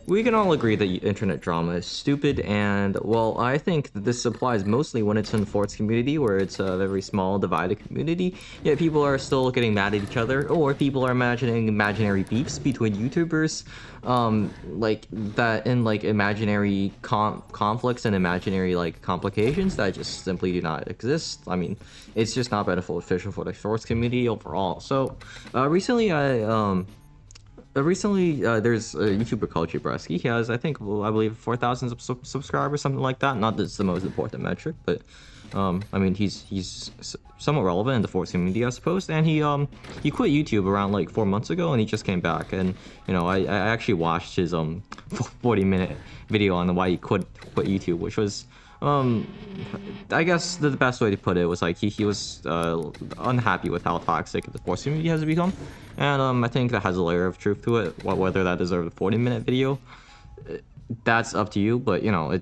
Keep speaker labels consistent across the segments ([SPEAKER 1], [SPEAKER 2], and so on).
[SPEAKER 1] We can all agree that internet drama is stupid, and well, I think that this applies mostly when it's in the Forts community, where it's a very small, divided community. Yet people are still getting mad at each other, or people are imagining imaginary beefs between YouTubers, like that, and like imaginary conflicts and imaginary like complications that just simply do not exist. I mean, it's just not beneficial for the Forts community overall. So, recently, there's a YouTuber called Jabreski. He has, I think, well, I believe 4,000 subscribers, something like that. Not that it's the most important metric, but I mean, he's somewhat relevant in the Force community, I suppose. And he quit YouTube around like 4 months ago, and he just came back. And you know, I actually watched his 40-minute video on why he quit YouTube, which was I guess the best way to put it was like he was unhappy with how toxic the Force community has become, and I think that has a layer of truth to it. Whether that deserves a 40-minute video, that's up to you. But you know, it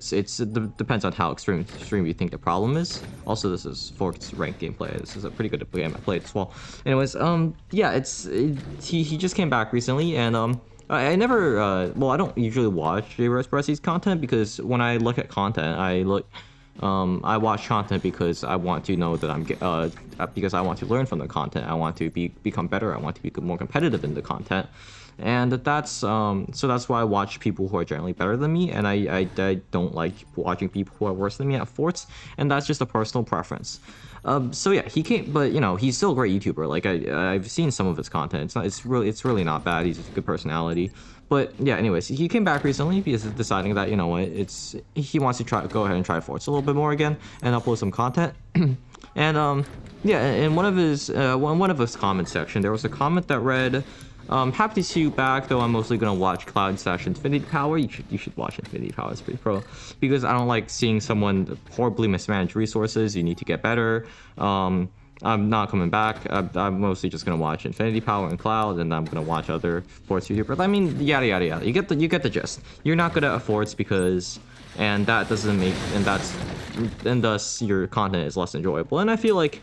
[SPEAKER 1] depends on how extreme you think the problem is. Also, this is Force ranked gameplay. This is a pretty good game I played as well. Anyways, yeah, he just came back recently, and I never, well, I don't usually watch Jabreski's content because when I look at content, I watch content because I want to know that because I want to learn from the content. I want to become better. I want to be more competitive in the content. And so that's why I watch people who are generally better than me, and I don't like watching people who are worse than me at Forts, and that's just a personal preference. So yeah, he came, but you know, he's still a great YouTuber. Like I've seen some of his content. It's really not bad. He's a good personality. But yeah, anyways, he came back recently because he's deciding that, you know what, he wants to go ahead and try Forts a little bit more again and upload some content. And yeah, in one of his comment section, there was a comment that read, happy to see you back, though I'm mostly gonna watch Cloud/Infinity Power. You should watch Infinity Power, it's pretty pro. Because I don't like seeing someone horribly mismanage resources. You need to get better. I'm not coming back. I'm mostly just gonna watch Infinity Power and Cloud, and I'm gonna watch other Forts YouTubers. I mean, yada yada yada. You get the gist. You're not good at Forts because, and that doesn't make, and thus your content is less enjoyable. And I feel like,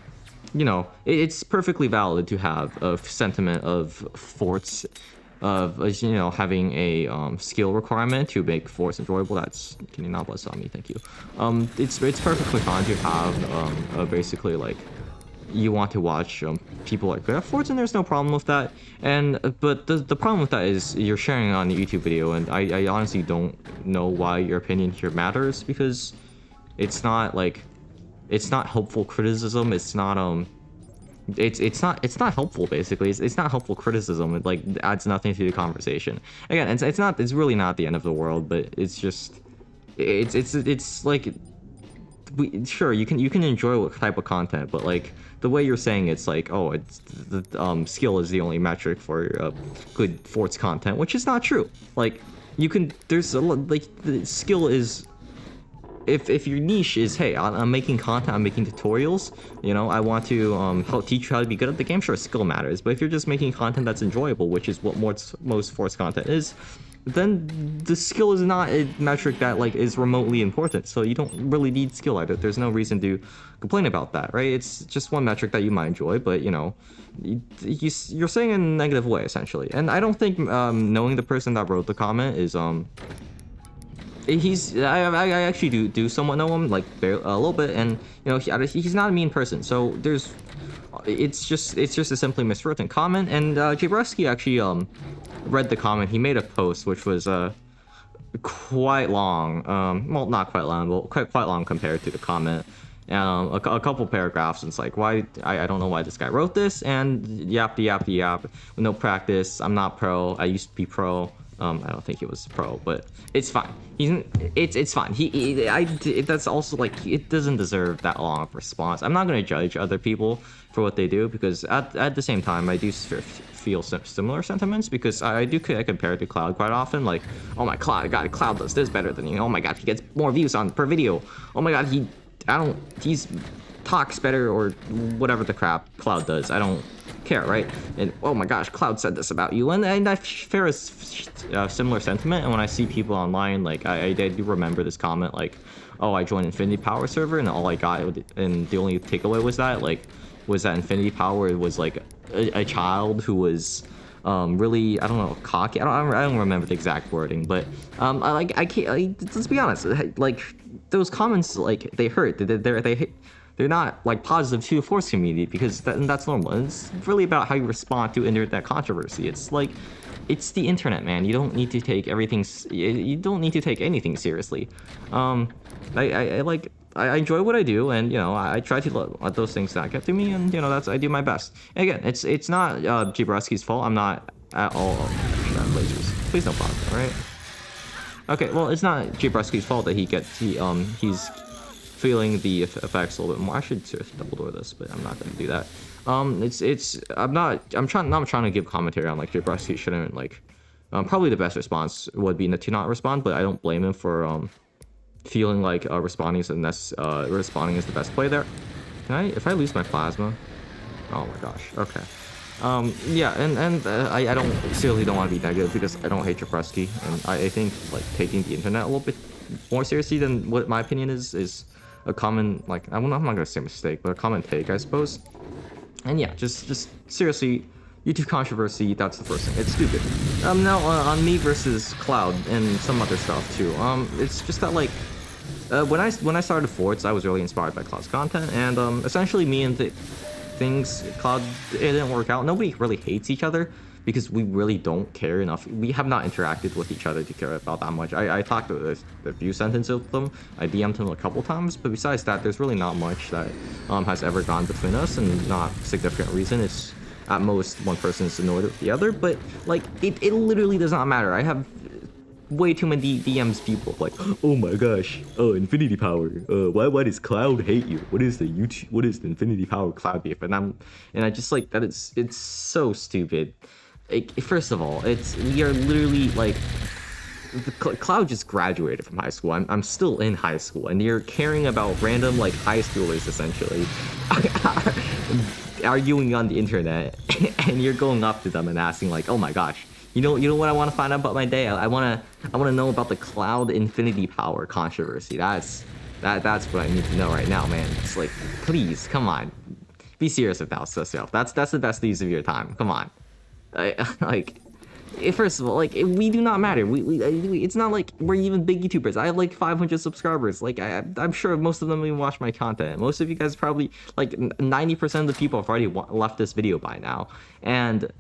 [SPEAKER 1] you know, it's perfectly valid to have a sentiment of Forts, of you know, having a skill requirement to make Forts enjoyable. Can you not bless on me? Thank you. It's perfectly fine to have basically like, you want to watch people like good at Forts, and there's no problem with that. But the problem with that is you're sharing it on a YouTube video, and I honestly don't know why your opinion here matters, because it's not helpful criticism. It's not helpful, basically. It's not helpful criticism. It like adds nothing to the conversation. Again, it's really not the end of the world, but it's just it's like, sure, you can enjoy what type of content, but like the way you're saying it's like, oh, it's the skill is the only metric for good Forts content, which is not true. Like there's like the skill is, if your niche is, hey, I'm making content, I'm making tutorials, you know, I want to help teach you how to be good at the game, sure, skill matters. But if you're just making content that's enjoyable, which is what most Force content is, then the skill is not a metric that like is remotely important. So you don't really need skill either. There's no reason to complain about that, right? It's just one metric that you might enjoy, but you know, you're saying in a negative way essentially. And I don't think knowing the person that wrote the comment is I actually do somewhat know him, like a little bit, and you know, he's not a mean person. So it's just a simply miswritten comment. And Jabreski actually read the comment. He made a post which was quite long, well, not quite long, but quite long compared to the comment. A couple paragraphs, and it's like, why, I don't know why this guy wrote this, and yap with no practice. I'm not pro. I used to be pro. I don't think he was pro, but it's fine. It's fine. That's also like, it doesn't deserve that long of a response. I'm not gonna judge other people for what they do, because at the same time I do feel similar sentiments, because I compare it to Cloud quite often. Like, oh my God, Cloud does this better than you. Oh my God, he gets more views per video. Oh my God, he's talks better, or whatever the crap Cloud does. I don't care, right? And oh my gosh, Cloud said this about you, and I share a similar sentiment. And when I see people online, like I do remember this comment, like, oh, I joined Infinity Power server, and all I got, and the only takeaway was that Infinity Power was like a child who was really, I don't know, cocky. I don't remember the exact wording, but I can't. Let's be honest. Like those comments, like they hurt. They're not like positive to the Force community because that's normal. And it's really about how you respond to internet controversy. It's like, it's the internet, man. You don't need to take everything. You don't need to take anything seriously. I enjoy what I do, and you know I try to let those things not get to me, and you know I do my best. And again, it's not Jabreski's fault. I'm not at all. Lasers. Please don't bother, all right? Okay, well it's not Jabreski's fault that he's feeling the effects a little bit more. I should just double door this, but I'm not gonna do that. I'm trying to give commentary on like Jabreski shouldn't like. Probably the best response would be to not respond, but I don't blame him for feeling like responding is the best play there. If I lose my plasma? Oh my gosh. Okay. Yeah, and I don't seriously don't want to be negative because I don't hate Jabreski, and I think like taking the internet a little bit more seriously than what my opinion is a common, like, I'm not gonna say mistake, but a common take, I suppose. And yeah, just seriously, YouTube controversy, that's the first thing. It's stupid. Now on me versus Cloud and some other stuff too. It's just that like, when I started Forts, I was really inspired by Cloud's content, and essentially me and Cloud, it didn't work out. Nobody really hates each other because we really don't care enough. We have not interacted with each other to care about that much. I talked a few sentences with them. I DM'd him a couple times, but besides that, there's really not much that has ever gone between us, and not significant reason. It's at most one person is annoyed with the other, but like it literally does not matter. I have way too many DMs people like, oh my gosh, Infinity Power, why does Cloud hate you? What is the Infinity Power Cloud beef? And I just like that it's so stupid. First of all, we are literally like, Cloud just graduated from high school. I'm still in high school, and you're caring about random like high schoolers essentially arguing on the internet, and you're going up to them and asking like, oh my gosh, you know what I want to find out about my day? I want to know about the Cloud Infinity Power controversy. That's what I need to know right now, man. It's like, please, come on, be serious about yourself. That's the best use of your time. Come on. First of all, like, we do not matter. It's not like we're even big YouTubers. I have like 500 subscribers. Like, I'm sure most of them even watch my content. Most of you guys probably, like, 90% of the people have already left this video by now. And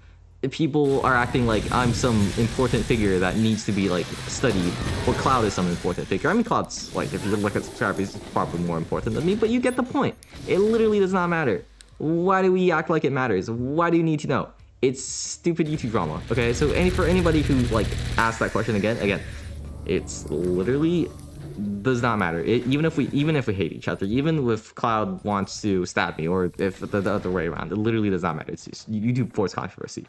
[SPEAKER 1] people are acting like I'm some important figure that needs to be, like, studied. Or Cloud is some important figure. I mean, Cloud's, like, if you look at subscribers, he's probably more important than me. But you get the point. It literally does not matter. Why do we act like it matters? Why do you need to know? It's stupid YouTube drama, okay? So for anybody who like asks that question again, it's literally does not matter. Even if we hate each other, even if Cloud wants to stab me, or if the other way around, it literally does not matter. It's just YouTube Force controversy.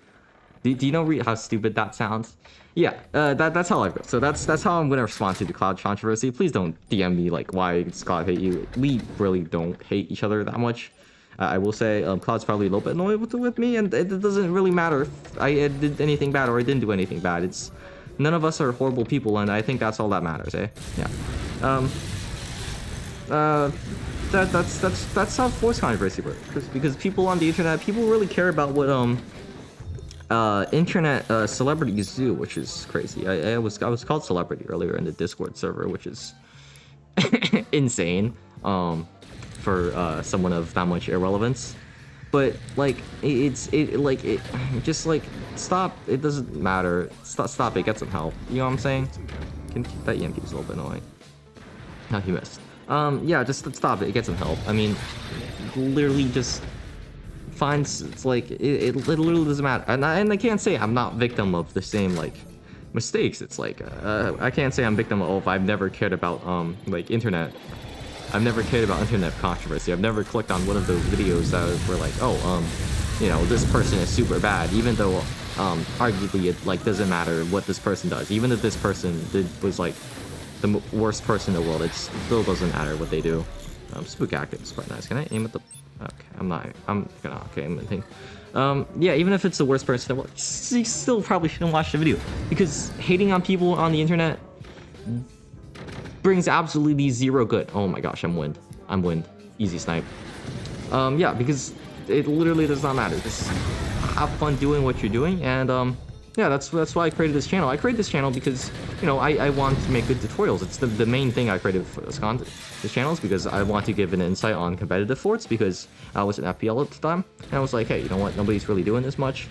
[SPEAKER 1] Do you know how stupid that sounds? Yeah, that's how life goes. So that's how I'm gonna respond to the Cloud controversy. Please don't DM me like, why does Cloud hate you? We really don't hate each other that much. I will say Cloud's probably a little bit annoyed with me, and it doesn't really matter if I did anything bad or I didn't do anything bad. It's none of us are horrible people, and I think that's all that matters, eh? Yeah. That's how Force controversy works. Because people on the internet, people really care about what internet celebrities do, which is crazy. I was called celebrity earlier in the Discord server, which is insane. For someone of that much irrelevance, but like just like stop. It doesn't matter. Stop it. Get some help. You know what I'm saying? That EMP is a little bit annoying. No, he missed. Yeah, just stop it. Get some help. I mean, literally just finds. It's like it literally doesn't matter. And I can't say I'm not victim of the same like mistakes. It's like I can't say I'm victim of. I've never cared about like internet. I've never cared about internet controversy. I've never clicked on one of those videos that were like, oh, you know, this person is super bad, even though, arguably it like doesn't matter what this person does. Even if this person was like the worst person in the world, it still doesn't matter what they do. Spook active is quite nice. Can I aim at the? Okay, I'm gonna aim at the thing. Yeah, even if it's the worst person in the world, you still probably shouldn't watch the video, because hating on people on the internet brings absolutely zero good. Oh my gosh, I'm wind. Easy snipe. Yeah, because it literally does not matter. Just have fun doing what you're doing, and yeah, that's why I created this channel. I created this channel because, you know, I want to make good tutorials. It's the main thing I created for this channel is because I want to give an insight on competitive forts, because I was an FPL at the time, and I was like, hey, you know what, nobody's really doing this much,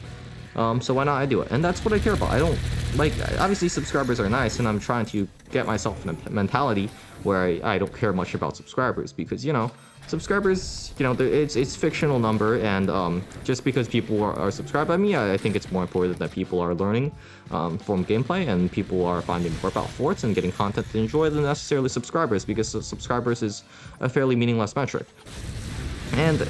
[SPEAKER 1] so why not I do it? And that's what I care about. I don't, like, obviously subscribers are nice, and I'm trying to get myself in a mentality where I don't care much about subscribers, because, you know, subscribers, you know, it's fictional number, and just because people are subscribed by me, I think it's more important that people are learning from gameplay, and people are finding more about forts and getting content to enjoy than necessarily subscribers, because subscribers is a fairly meaningless metric. And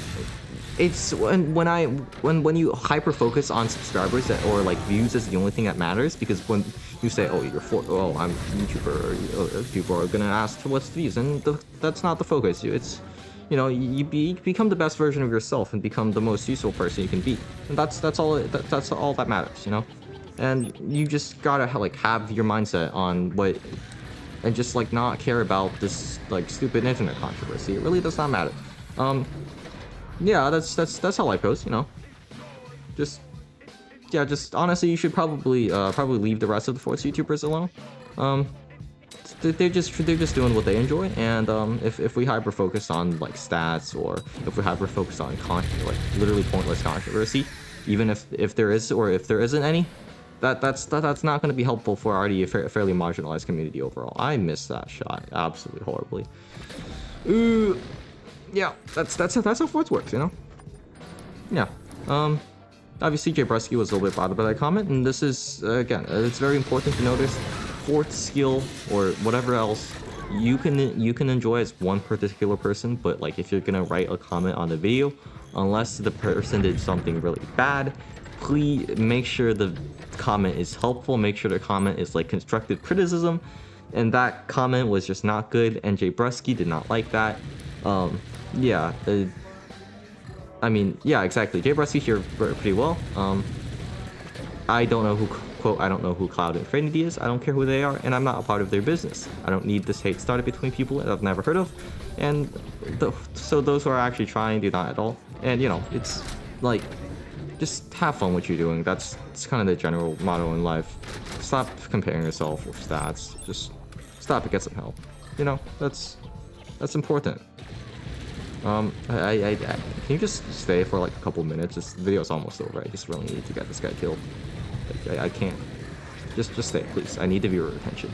[SPEAKER 1] it's when you hyper focus on subscribers or like views as the only thing that matters, because when you say, oh, you're oh, I'm a YouTuber, people are gonna ask what's the views, and that's not the focus. It's, you know, you become the best version of yourself and become the most useful person you can be, and that's all that matters, you know. And you just gotta like have your mindset on what, and just like not care about this like stupid internet controversy. It really does not matter. Yeah, that's how life goes, you know. Just honestly, you should probably leave the rest of the Forts YouTubers alone. They're just doing what they enjoy, and if we hyper focus on like stats, or if we hyper focus on like literally pointless controversy, even if there is or if there isn't any, that's not going to be helpful for already a fairly marginalized community overall. I missed that shot absolutely horribly. Ooh. Yeah, that's how Forts works, you know. Yeah. Obviously JBrusky was a little bit bothered by that comment, and this is again, it's very important to notice Fort skill or whatever else you can enjoy as one particular person, but like if you're gonna write a comment on the video, unless the person did something really bad, please make sure the comment is helpful, make sure the comment is like constructive criticism, and that comment was just not good, and JBrusky did not like that. Yeah, I mean, yeah, exactly. JBrusky here pretty well. I don't know who, quote, I don't know who Cloud Infinity is. I don't care who they are, and I'm not a part of their business. I don't need this hate started between people that I've never heard of, and so those who are actually trying do not at all. And you know, it's like, just have fun what you're doing. That's kind of the general motto in life. Stop comparing yourself with stats. Just stop and get some help. You know, that's important. Can you just stay for like a couple minutes? This video's almost over. I just really need to get this guy killed. Like, I can't. Just stay, please. I need the viewer attention.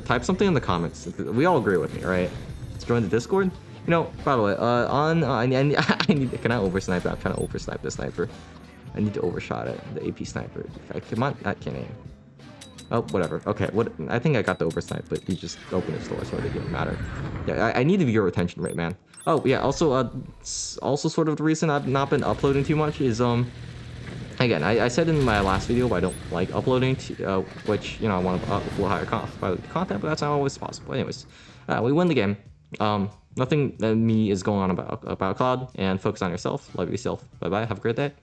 [SPEAKER 1] Type something in the comments. We all agree with me, right? Let's join the Discord. You know, by the way, I need. Can I oversnipe that? I'm trying to oversnipe the sniper. I need to overshot it. The AP sniper. Come on, I can't aim. Oh, whatever. Okay, what? I think I got the oversnipe, but he just opened his door, so it didn't matter. Yeah, I need the viewer attention rate, man. Oh yeah, also sort of the reason I've not been uploading too much is again, I said in my last video I don't like uploading, which, you know, I want to upload higher quality content, but that's not always possible. Anyways, we win the game. Nothing that me is going on about Cloud, and focus on yourself. Love yourself. Bye bye. Have a great day.